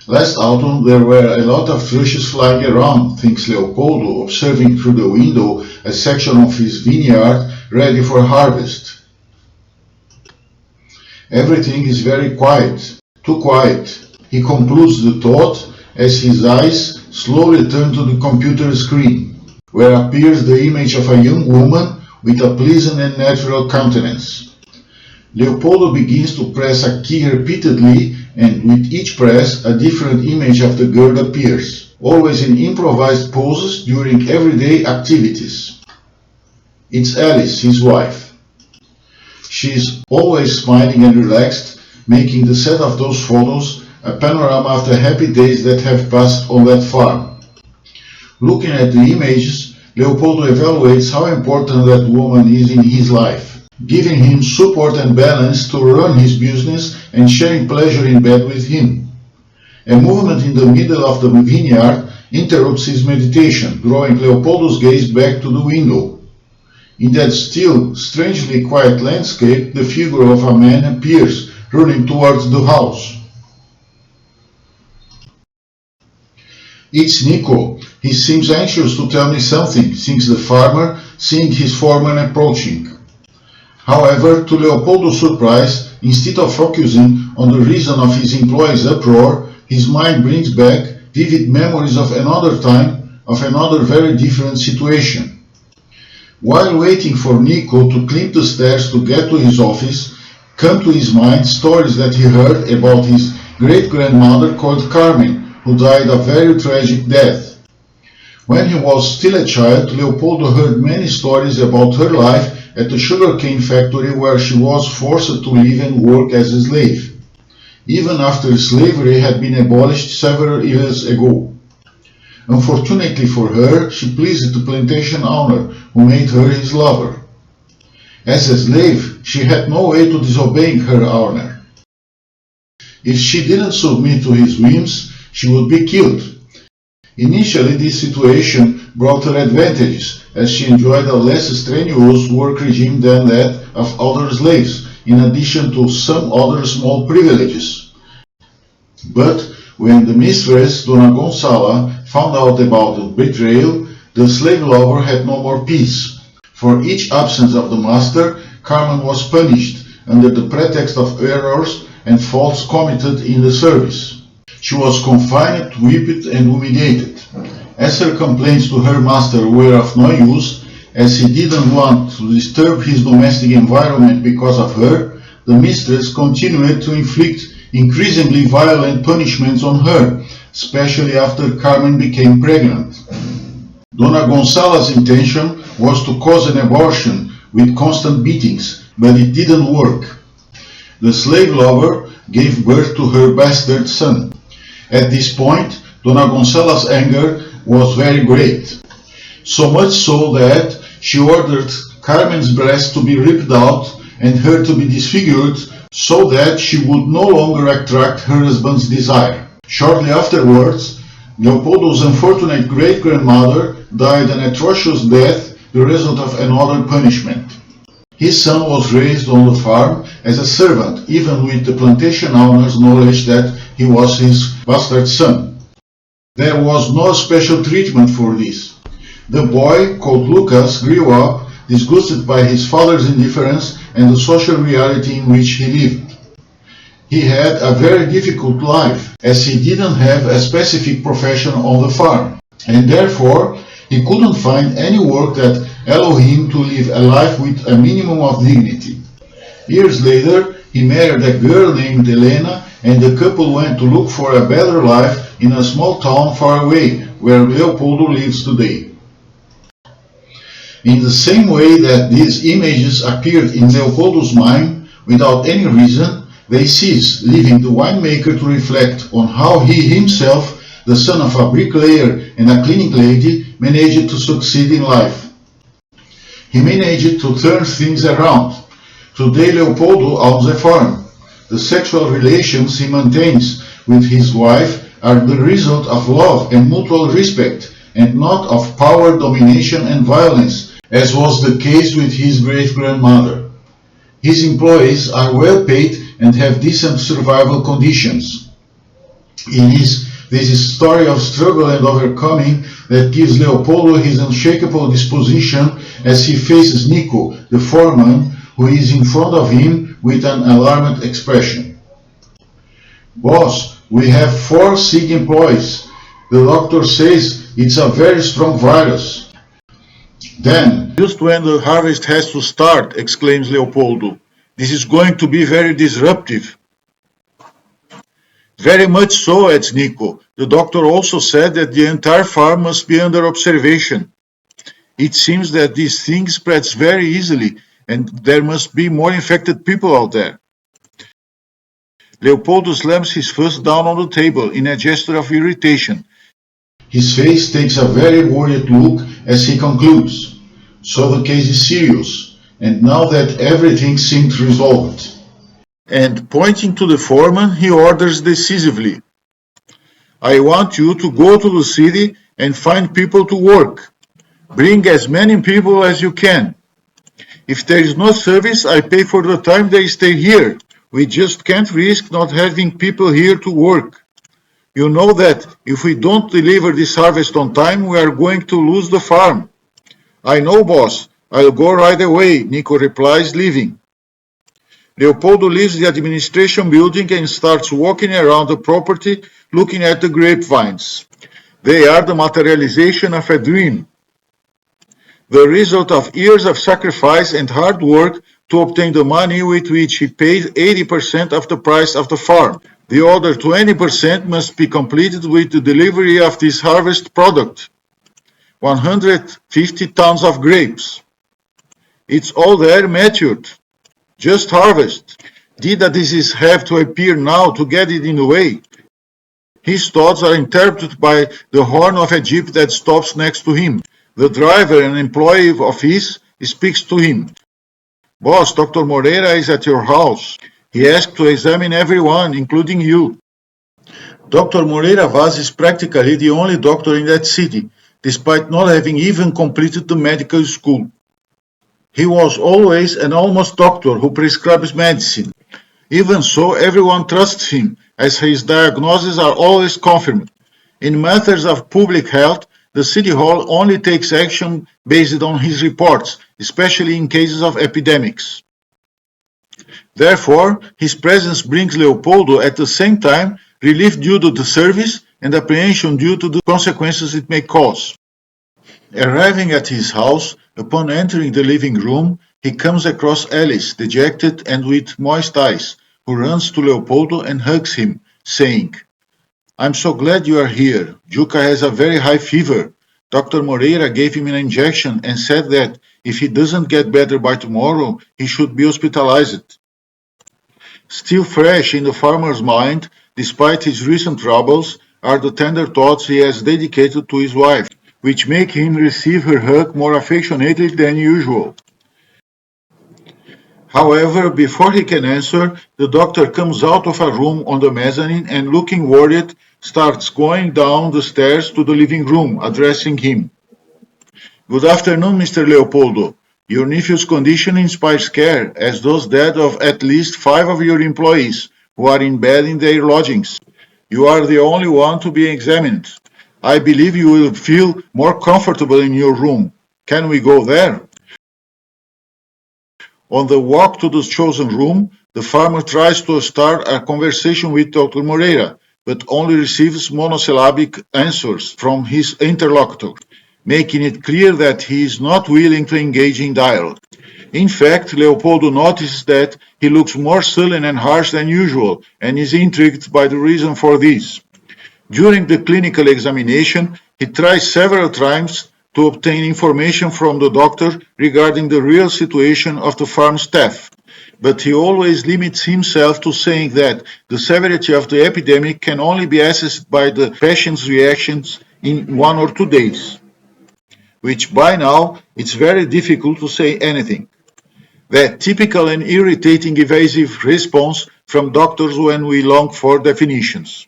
Last autumn there were a lot of thrushes flying around, thinks Leopoldo, observing through the window a section of his vineyard ready for harvest. Everything is very quiet, too quiet. He concludes the thought as his eyes slowly turn to the computer screen, where appears the image of a young woman with a pleasant and natural countenance. Leopoldo begins to press a key repeatedly, and with each press a different image of the girl appears, always in improvised poses during everyday activities. It's Alice, his wife. She is always smiling and relaxed, making the set of those photos a panorama of the happy days that have passed on that farm. Looking at the images, Leopoldo evaluates how important that woman is in his life, giving him support and balance to run his business and sharing pleasure in bed with him. A movement in the middle of the vineyard interrupts his meditation, drawing Leopoldo's gaze back to the window. In that still, strangely quiet landscape, the figure of a man appears, running towards the house. It's Nico. He seems anxious to tell me something, thinks the farmer, seeing his foreman approaching. However, to Leopoldo's surprise, instead of focusing on the reason of his employee's uproar, his mind brings back vivid memories of another time, of another very different situation. While waiting for Nico to climb the stairs to get to his office, come to his mind stories that he heard about his great-grandmother called Carmen, who died a very tragic death. When he was still a child, Leopoldo heard many stories about her life at the sugarcane factory where she was forced to live and work as a slave, even after slavery had been abolished several years ago. Unfortunately for her, she pleased the plantation owner, who made her his lover. As a slave, she had no way to disobeying her owner. If she didn't submit to his whims, she would be killed. Initially, this situation brought her advantages, as she enjoyed a less strenuous work regime than that of other slaves, in addition to some other small privileges. But when the mistress, Dona Gonçala, found out about the betrayal, the slave lover had no more peace. For each absence of the master, Carmen was punished under the pretext of errors and faults committed in the service. She was confined, whipped, and humiliated. As her complaints to her master were of no use, as he didn't want to disturb his domestic environment because of her, the mistress continued to inflict increasingly violent punishments on her, especially after Carmen became pregnant. Dona Gonçala's intention was to cause an abortion with constant beatings, but it didn't work. The slave lover gave birth to her bastard son. At this point, Dona Gonçala's anger was very great, so much so that she ordered Carmen's breast to be ripped out and her to be disfigured so that she would no longer attract her husband's desire. Shortly afterwards, Leopoldo's unfortunate great-grandmother died an atrocious death, the result of another punishment. His son was raised on the farm as a servant, even with the plantation owner's knowledge that he was his bastard son. There was no special treatment for this. The boy, called Lucas, grew up disgusted by his father's indifference and the social reality in which he lived. He had a very difficult life, as he didn't have a specific profession on the farm, and therefore he couldn't find any work that allowed him to live a life with a minimum of dignity. Years later, he married a girl named Elena, and the couple went to look for a better life in a small town far away, where Leopoldo lives today. In the same way that these images appeared in Leopoldo's mind without any reason, they cease, leaving the winemaker to reflect on how he himself, the son of a bricklayer and a cleaning lady, managed to succeed in life. He managed to turn things around. Today Leopoldo owns a farm. The sexual relations he maintains with his wife are the result of love and mutual respect, and not of power, domination, and violence, as was the case with his great-grandmother. His employees are well paid and have decent survival conditions. It is this story of struggle and overcoming that gives Leopoldo his unshakable disposition as he faces Nico, the foreman, who is in front of him with an alarmed expression. Boss, we have 4 sick employees. The doctor says it's a very strong virus. Then, just when the harvest has to start, exclaims Leopoldo, this is going to be very disruptive. Very much so, adds Nico. The doctor also said that the entire farm must be under observation. It seems that this thing spreads very easily, and there must be more infected people out there. Leopoldo slams his fist down on the table in a gesture of irritation. His face takes a very worried look as he concludes. So the case is serious, and now that everything seems resolved. And pointing to the foreman, he orders decisively, I want you to go to the city and find people to work. Bring as many people as you can. If there is no service, I pay for the time they stay here. We just can't risk not having people here to work. You know that if we don't deliver this harvest on time, we are going to lose the farm. I know, boss. I'll go right away, Nico replies, leaving. Leopoldo leaves the administration building and starts walking around the property, looking at the grapevines. They are the materialization of a dream, the result of years of sacrifice and hard work to obtain the money with which he paid 80% of the price of the farm. The other 20% must be completed with the delivery of this harvest product, 150 tons of grapes. It's all there matured. Just harvest. Did a disease have to appear now to get it in the way? His thoughts are interpreted by the horn of a jeep that stops next to him. The driver, an employee of his, speaks to him. Boss, Dr. Moreira is at your house. He asked to examine everyone, including you. Dr. Moreira Vaz is practically the only doctor in that city, despite not having even completed the medical school. He was always an almost doctor who prescribes medicine. Even so, everyone trusts him, as his diagnoses are always confirmed. In matters of public health, the City Hall only takes action based on his reports, especially in cases of epidemics. Therefore, his presence brings Leopoldo at the same time relief due to the service and apprehension due to the consequences it may cause. Arriving at his house, upon entering the living room, he comes across Alice, dejected and with moist eyes, who runs to Leopoldo and hugs him, saying, I'm so glad you are here. Juca has a very high fever. Dr. Moreira gave him an injection and said that if he doesn't get better by tomorrow, he should be hospitalized. Still fresh in the farmer's mind, despite his recent troubles, are the tender thoughts he has dedicated to his wife, which make him receive her hug more affectionately than usual. However, before he can answer, the doctor comes out of a room on the mezzanine and, looking worried, starts going down the stairs to the living room, addressing him. Good afternoon, Mr. Leopoldo. Your nephew's condition inspires care, as does that of at least 5 of your employees, who are in bed in their lodgings. You are the only one to be examined. I believe you will feel more comfortable in your room. Can we go there? On the walk to the chosen room, the farmer tries to start a conversation with Dr. Moreira, but only receives monosyllabic answers from his interlocutor, making it clear that he is not willing to engage in dialogue. In fact, Leopoldo notices that he looks more sullen and harsh than usual, and is intrigued by the reason for this. During the clinical examination, he tries several times to obtain information from the doctor regarding the real situation of the farm staff, but he always limits himself to saying that the severity of the epidemic can only be assessed by the patient's reactions in 1 or 2 days, which by now it's very difficult to say anything. That typical and irritating evasive response from doctors when we long for definitions.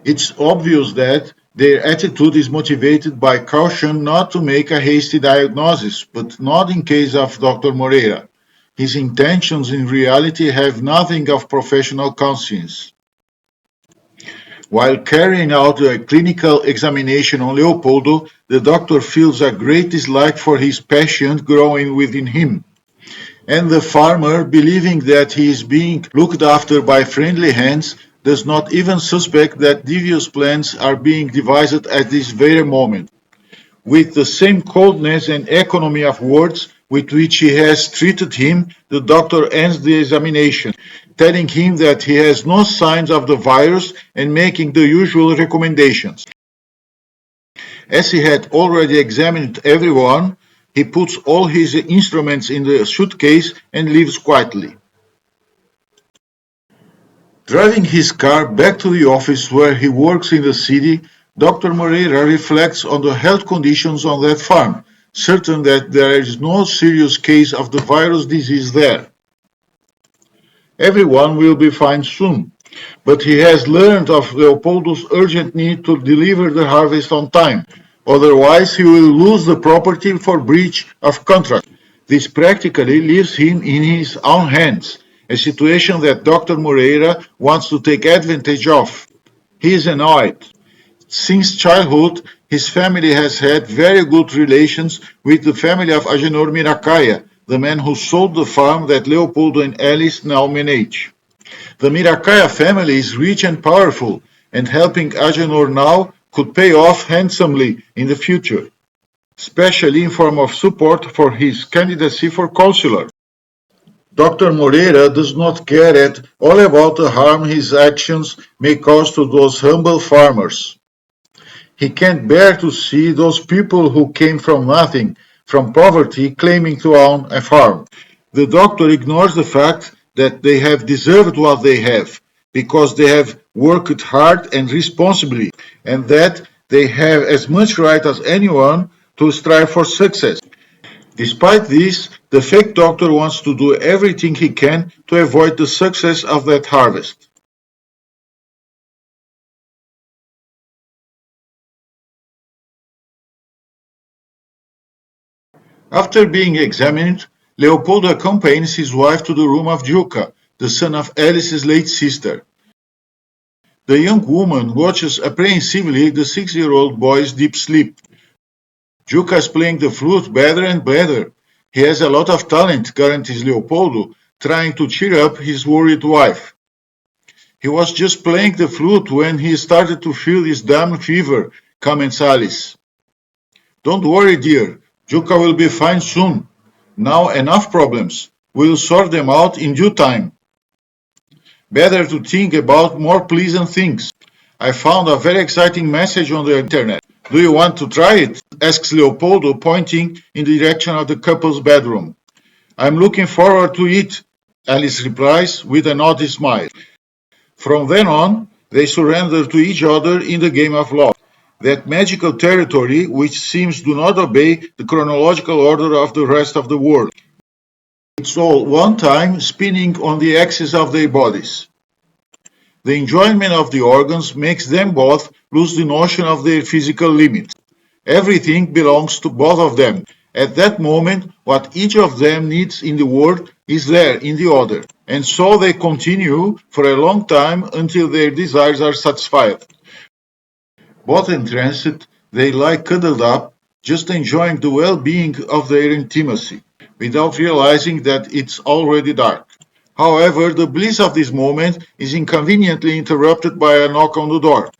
It's obvious that their attitude is motivated by caution not to make a hasty diagnosis, but not in case of Dr. Moreira. His intentions in reality have nothing of professional conscience. While carrying out a clinical examination on Leopoldo, the doctor feels a great dislike for his patient growing within him. And the farmer, believing that he is being looked after by friendly hands, does not even suspect that devious plans are being devised at this very moment. With the same coldness and economy of words with which he has treated him, the doctor ends the examination, telling him that he has no signs of the virus and making the usual recommendations. As he had already examined everyone, he puts all his instruments in the suitcase and leaves quietly. Driving his car back to the office where he works in the city, Dr. Moreira reflects on the health conditions on that farm, certain that there is no serious case of the virus disease there. Everyone will be fine soon, but he has learned of Leopoldo's urgent need to deliver the harvest on time, otherwise he will lose the property for breach of contract. This practically leaves him in his own hands, a situation that Dr. Moreira wants to take advantage of. He is annoyed. Since childhood, his family has had very good relations with the family of Agenor Miracaya, the man who sold the farm that Leopoldo and Alice now manage. The Miracaya family is rich and powerful, and helping Agenor now could pay off handsomely in the future, especially in form of support for his candidacy for consular. Dr. Moreira does not care at all about the harm his actions may cause to those humble farmers. He can't bear to see those people who came from nothing, from poverty, claiming to own a farm. The doctor ignores the fact that they have deserved what they have, because they have worked hard and responsibly, and that they have as much right as anyone to strive for success. Despite this, the fake doctor wants to do everything he can to avoid the success of that harvest. After being examined, Leopoldo accompanies his wife to the room of Juca, the son of Alice's late sister. The young woman watches apprehensively the 6-year-old boy's deep sleep. Juca is playing the flute better and better. He has a lot of talent, guarantees Leopoldo, trying to cheer up his worried wife. He was just playing the flute when he started to feel this damn fever, comments Alice. Don't worry, dear. Juca will be fine soon. Now enough problems. We'll sort them out in due time. Better to think about more pleasant things. I found a very exciting message on the internet. Do you want to try it? Asks Leopoldo, pointing in the direction of the couple's bedroom. I'm looking forward to it, Alice replies with an odd smile. From then on, they surrender to each other in the game of love, that magical territory which seems to not obey the chronological order of the rest of the world. It's all one time spinning on the axis of their bodies. The enjoyment of the organs makes them both lose the notion of their physical limits. Everything belongs to both of them. At that moment, what each of them needs in the world is there in the other. And so they continue for a long time until their desires are satisfied. Both entranced, they lie cuddled up, just enjoying the well-being of their intimacy, without realizing that it's already dark. However, the bliss of this moment is inconveniently interrupted by a knock on the door.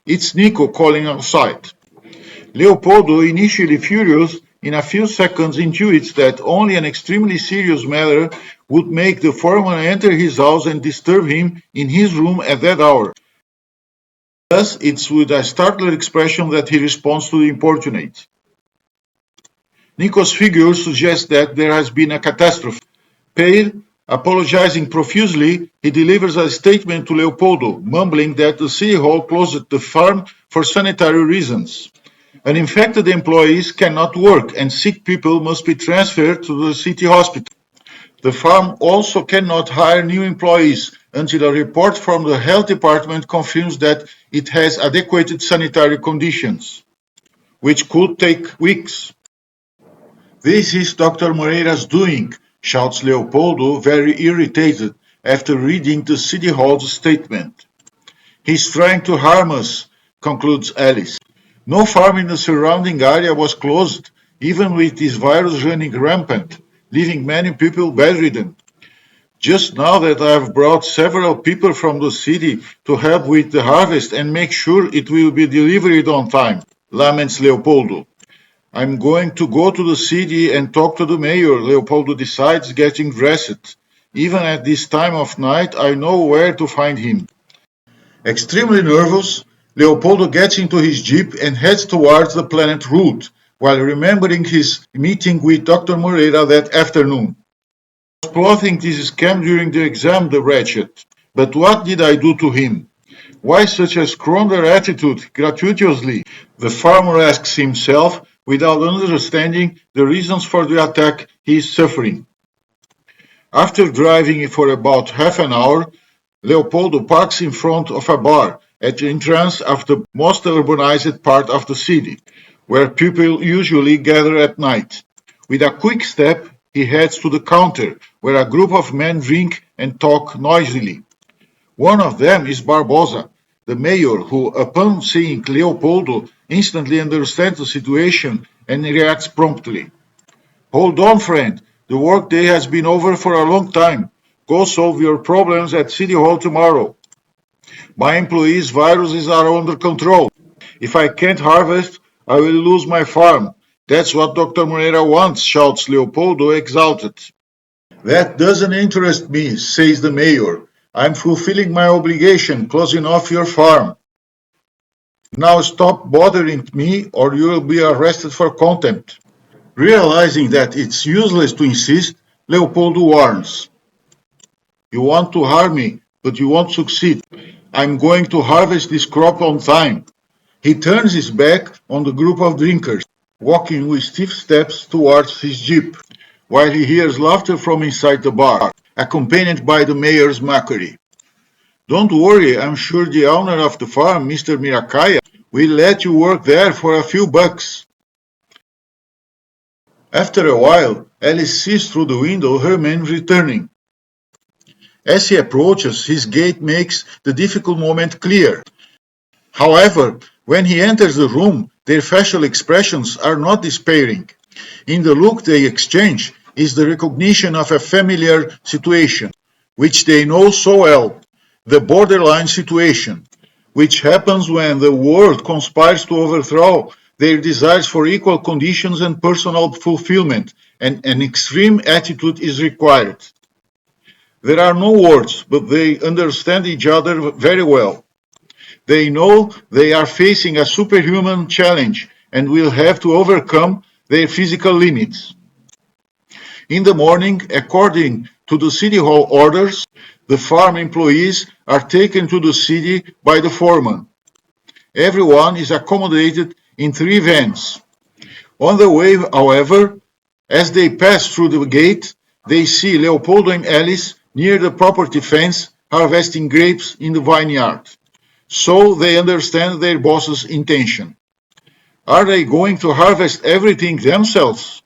It's Nico calling outside. Leopoldo, initially furious, in a few seconds intuits that only an extremely serious matter would make the foreman enter his house and disturb him in his room at that hour. Thus, it's with a startled expression that he responds to the importunate. Nico's figure suggests that there has been a catastrophe. Pale, apologizing profusely, he delivers a statement to Leopoldo, mumbling that the city hall closed the farm for sanitary reasons. Uninfected employees cannot work and sick people must be transferred to the city hospital. The farm also cannot hire new employees until a report from the health department confirms that it has adequate sanitary conditions, which could take weeks. This is Dr. Moreira's doing, shouts Leopoldo, very irritated, after reading the city hall's statement. He's trying to harm us, concludes Alice. No farm in the surrounding area was closed, even with this virus running rampant, leaving many people bedridden. Just now that I've brought several people from the city to help with the harvest and make sure it will be delivered on time, laments Leopoldo. I'm going to go to the city and talk to the mayor, Leopoldo decides, getting dressed. Even at this time of night, I know where to find him. Extremely nervous, Leopoldo gets into his jeep and heads towards the planet route, while remembering his meeting with Dr. Moreira that afternoon. I was plotting this scam during the exam, the wretched. But what did I do to him? Why such a squander attitude, gratuitously? The farmer asks himself, without understanding the reasons for the attack he is suffering. After driving for about half an hour, Leopoldo parks in front of a bar at the entrance of the most urbanized part of the city, where people usually gather at night. With a quick step, he heads to the counter, where a group of men drink and talk noisily. One of them is Barbosa, the mayor, who, upon seeing Leopoldo, instantly understands the situation and reacts promptly. Hold on, friend. The workday has been over for a long time. Go solve your problems at City Hall tomorrow. My employees' viruses are under control. If I can't harvest, I will lose my farm. That's what Dr. Moreira wants, shouts Leopoldo, exalted. That doesn't interest me, says the mayor. I'm fulfilling my obligation, closing off your farm. Now stop bothering me or you will be arrested for contempt. Realizing that it's useless to insist, Leopoldo warns. You want to harm me, but you won't succeed. I'm going to harvest this crop on time. He turns his back on the group of drinkers, walking with stiff steps towards his jeep, while he hears laughter from inside the bar, accompanied by the mayor's mockery. Don't worry, I'm sure the owner of the farm, Mr. Mirakaya, will let you work there for a few bucks. After a while, Alice sees through the window her man returning. As he approaches, his gait makes the difficult moment clear. However, when he enters the room, their facial expressions are not despairing. In the look they exchange is the recognition of a familiar situation, which they know so well, the borderline situation, which happens when the world conspires to overthrow their desires for equal conditions and personal fulfillment, and an extreme attitude is required. There are no words, but they understand each other very well. They know they are facing a superhuman challenge and will have to overcome their physical limits. In the morning, according to the City Hall orders, the farm employees are taken to the city by the foreman. Everyone is accommodated in 3 vans. On the way, however, as they pass through the gate, they see Leopoldo and Alice near the property fence harvesting grapes in the vineyard. So they understand their boss's intention. Are they going to harvest everything themselves?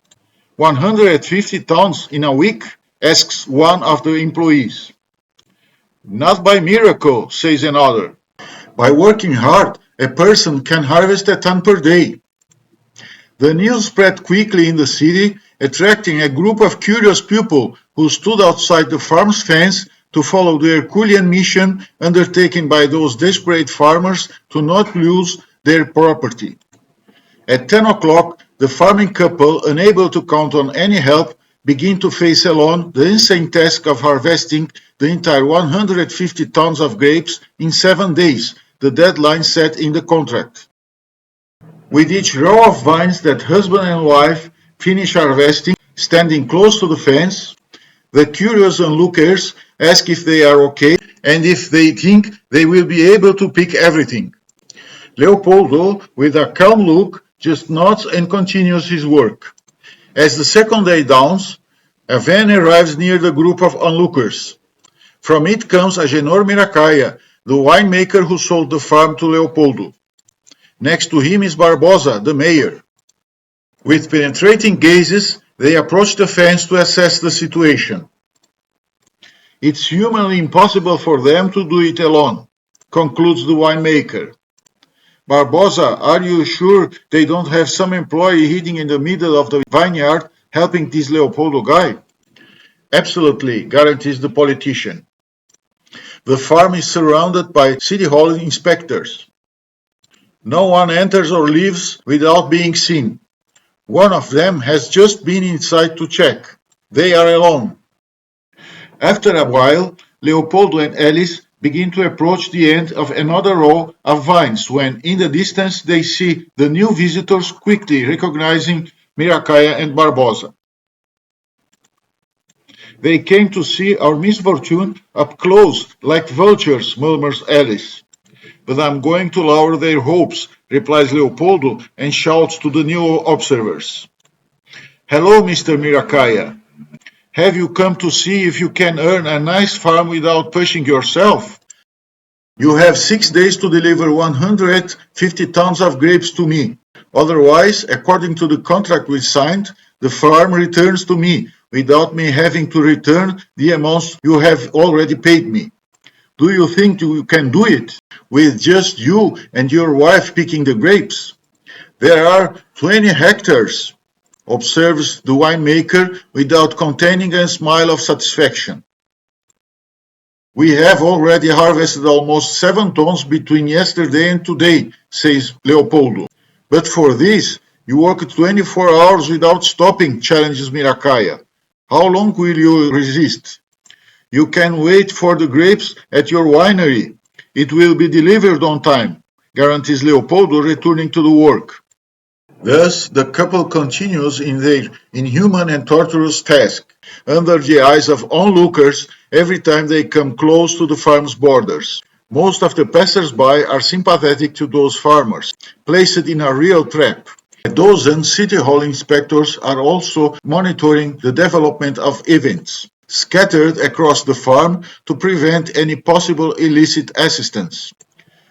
150 tons in a week? Asks one of the employees. Not by miracle, says another. By working hard, a person can harvest a ton per day. The news spread quickly in the city, attracting a group of curious people who stood outside the farm's fence to follow the Herculean mission undertaken by those desperate farmers to not lose their property. At 10 o'clock, the farming couple, unable to count on any help, begin to face alone the insane task of harvesting the entire 150 tons of grapes in 7 days, the deadline set in the contract. With each row of vines that husband and wife finish harvesting, standing close to the fence, the curious onlookers ask if they are okay and if they think they will be able to pick everything. Leopoldo, with a calm look, just nods and continues his work. As the second day dawns, a van arrives near the group of onlookers. From it comes Agenor Mirakaya, the winemaker who sold the farm to Leopoldo. Next to him is Barbosa, the mayor. With penetrating gazes, they approach the fence to assess the situation. It's humanly impossible for them to do it alone. concludes the winemaker. Barbosa, are you sure they don't have some employee hiding in the middle of the vineyard helping this Leopoldo guy? Absolutely, guarantees the politician. The farm is surrounded by city hall inspectors. No one enters or leaves without being seen. One of them has just been inside to check. They are alone. After a while, Leopoldo and Alice begin to approach the end of another row of vines when, in the distance, they see the new visitors quickly recognizing Miracaya and Barbosa. They came to see our misfortune up close, like vultures, murmurs Alice. But I'm going to lower their hopes, replies Leopoldo, and shouts to the new observers. Hello, Mr. Miracaya. Have you come to see if you can earn a nice farm without pushing yourself? You have 6 days to deliver 150 tons of grapes to me. Otherwise, according to the contract we signed, the farm returns to me without me having to return the amounts you have already paid me. Do you think you can do it with just you and your wife picking the grapes? There are 20 hectares, observes the winemaker without containing a smile of satisfaction. We have already harvested almost 7 tons between yesterday and today, says Leopoldo. But for this, you work 24 hours without stopping, challenges Miracaya. How long will you resist? You can wait for the grapes at your winery. It will be delivered on time, guarantees Leopoldo, returning to the work. Thus, the couple continues in their inhuman and torturous task, under the eyes of onlookers every time they come close to the farm's borders. Most of the passers-by are sympathetic to those farmers, placed in a real trap. A dozen City Hall inspectors are also monitoring the development of events, scattered across the farm to prevent any possible illicit assistance.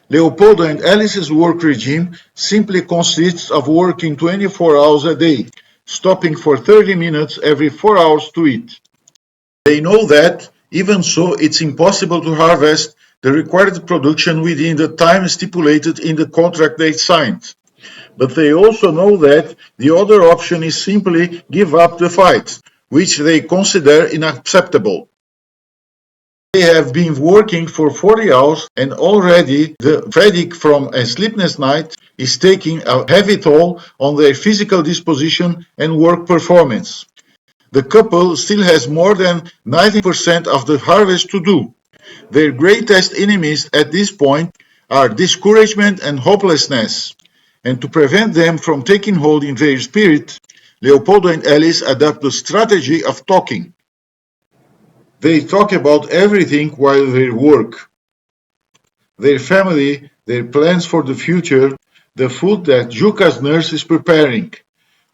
Leopoldo and Alice's work regime simply consists of working 24 hours a day, stopping for 30 minutes every 4 hours to eat. They know that, even so, it's impossible to harvest the required production within the time stipulated in the contract they signed. But they also know that the other option is simply give up the fight, which they consider unacceptable. They have been working for 40 hours and already the fatigue from a sleepless night is taking a heavy toll on their physical disposition and work performance. The couple still has more than 90% of the harvest to do. Their greatest enemies at this point are discouragement and hopelessness. And to prevent them from taking hold in their spirit, Leopoldo and Alice adopt the strategy of talking. They talk about everything while they work. Their family, their plans for the future, the food that Juca's nurse is preparing.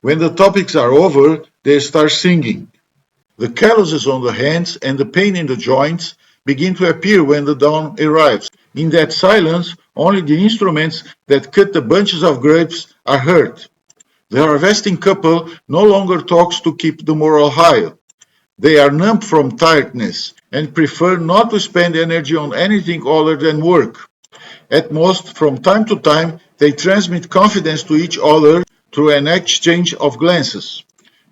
When the topics are over, they start singing. The calluses on the hands and the pain in the joints begin to appear when the dawn arrives. In that silence, only the instruments that cut the bunches of grapes are heard. The harvesting couple no longer talks to keep the morale high. They are numb from tiredness and prefer not to spend energy on anything other than work. At most, from time to time, they transmit confidence to each other through an exchange of glances.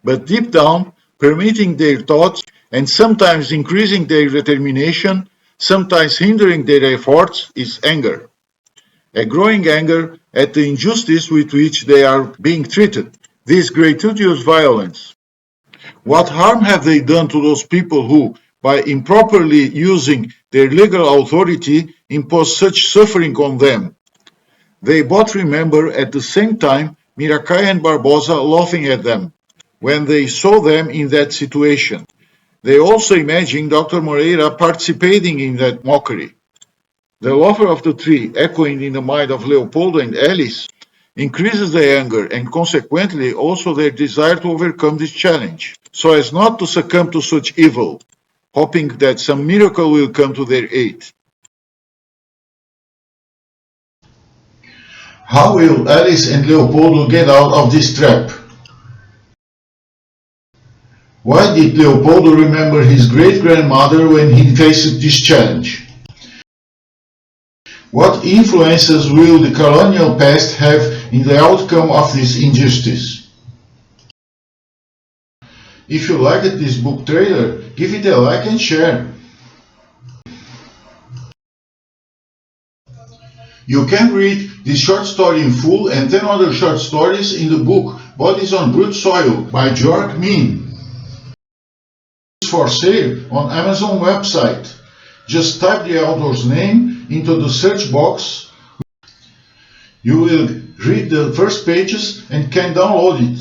But deep down, permitting their thoughts and sometimes increasing their determination, sometimes hindering their efforts, is anger. A growing anger at the injustice with which they are being treated. This gratuitous violence. What harm have they done to those people who, by improperly using their legal authority, impose such suffering on them? They both remember at the same time Miracaya and Barbosa laughing at them when they saw them in that situation. They also imagine Dr. Moreira participating in that mockery. The laughter of the three, echoing in the mind of Leopoldo and Alice, increases their anger and consequently also their desire to overcome this challenge, so as not to succumb to such evil, hoping that some miracle will come to their aid. How will Alice and Leopoldo get out of this trap? Why did Leopoldo remember his great-grandmother when he faced this challenge? What influences will the colonial past have in the outcome of this injustice? If you liked this book trailer, give it a like and share. You can read this short story in full and 10 other short stories in the book Bodies on Brute Soil by Georg Min. It's for sale on Amazon website. Just type the author's name into the search box. You will read the first pages and can download it.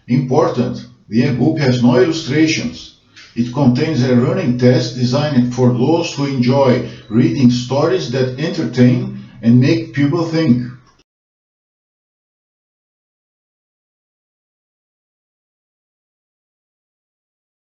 Important, the ebook has no illustrations. It contains a running test designed for those who enjoy reading stories that entertain and make people think.